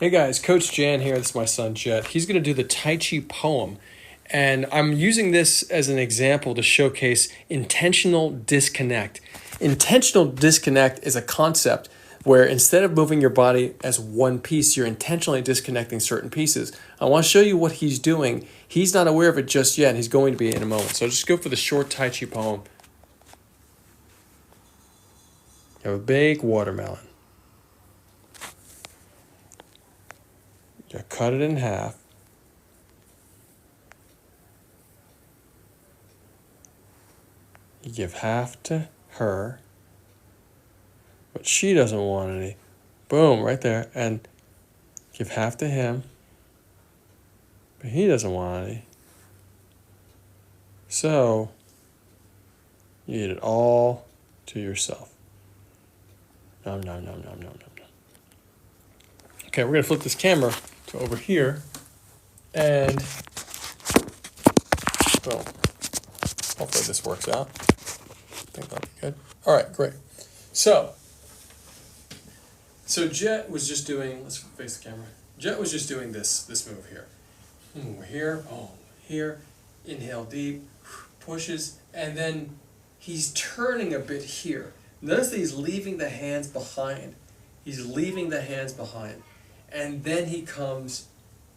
Hey guys, Coach Jan here. This is my son Jet. He's going to do the Tai Chi Poem. And I'm using this as an example to showcase intentional disconnect. Intentional disconnect is a concept where instead of moving your body as one piece, you're intentionally disconnecting certain pieces. I want to show you what he's doing. He's not aware of it just yet. He's going to be in a moment. So just go for the short Tai Chi Poem. You have a big watermelon. You cut it in half. You give half to her, but she doesn't want any. Boom, right there. And give half to him, but he doesn't want any. So you eat it all to yourself. Nom, nom, nom, nom, nom, nom, nom. Okay, we're going to flip this camera to over here. And, boom. Hopefully this works out. I think that'll be good. All right, great. So Jet was just doing, let's face the camera. Jet was just doing this move here. We're here, here, inhale deep, pushes, and then he's turning a bit here. Notice that he's leaving the hands behind. He's leaving the hands behind. And then he comes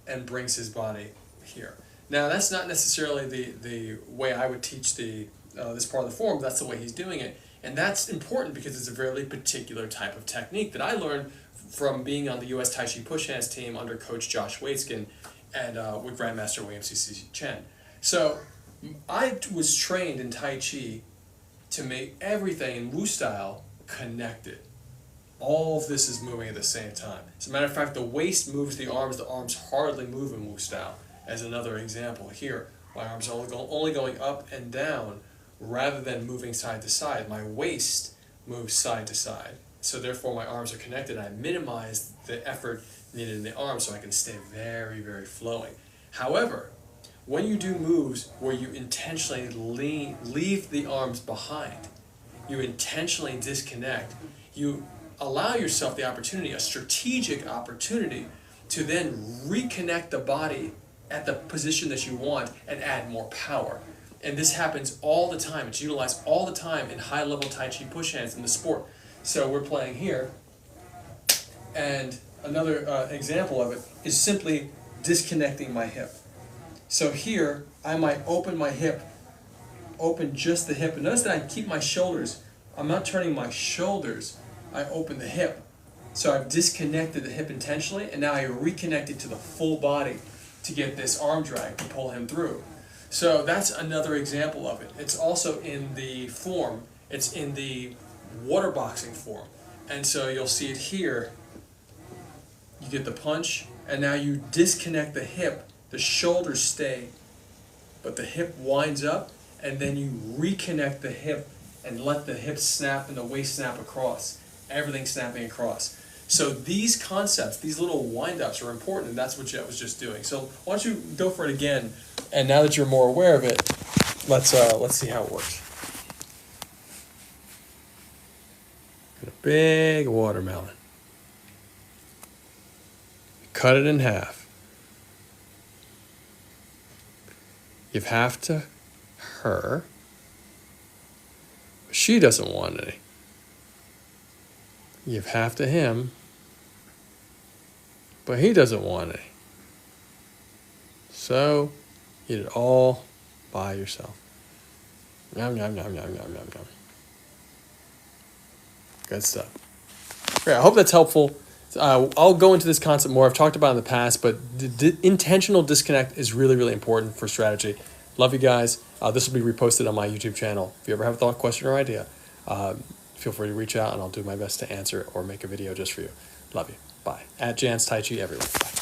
and brings his body here. Now, that's not necessarily the way I would teach this part of the form. That's the way he's doing it. And that's important because it's a very particular type of technique that I learned from being on the U.S. Tai Chi Push Hands team under Coach Josh Waitzkin and with Grandmaster William C.C. Chen. So I was trained in Tai Chi to make everything in Wu style connected. All of this is moving at the same time. As a matter of fact, the waist moves the arms hardly move in Wu style. As another example here, my arms are only going up and down rather than moving side to side. My waist moves side to side. So therefore my arms are connected. I minimize the effort needed in the arms so I can stay very, very flowing. However, when you do moves where you intentionally leave the arms behind, you intentionally disconnect, you allow yourself the opportunity, a strategic opportunity, to then reconnect the body at the position that you want and add more power. And this happens all the time. It's utilized all the time in high-level Tai Chi push hands in the sport. So we're playing here, and another example of it is simply disconnecting my hip. So here, I might open my hip, open just the hip, and notice that I keep my shoulders. I'm not turning my shoulders, I open the hip. So I've disconnected the hip intentionally, and now I reconnect it to the full body to get this arm drag to pull him through. So that's another example of it. It's also in the form, it's in the water boxing form. And so you'll see it here. You get the punch, and now you disconnect the hip. The shoulders stay, but the hip winds up, and then you reconnect the hip and let the hip snap and the waist snap across. Everything snapping across. So these concepts, these little wind-ups are important, and that's what Jet was just doing. So why don't you go for it again, and now that you're more aware of it, let's see how it works. Got a big watermelon. Cut it in half. Give half to her. She doesn't want any. Give half to him, but he doesn't want any. So, eat it all by yourself. Yum, yum, yum, yum, yum, yum, yum. Good stuff. Great, I hope that's helpful. I'll go into this concept more. I've talked about it in the past, but intentional disconnect is really, really important for strategy. Love you guys. This will be reposted on my YouTube channel. If you ever have a thought, question, or idea, feel free to reach out, and I'll do my best to answer or make a video just for you. Love you. Bye. @Jan's Tai Chi everywhere. Bye.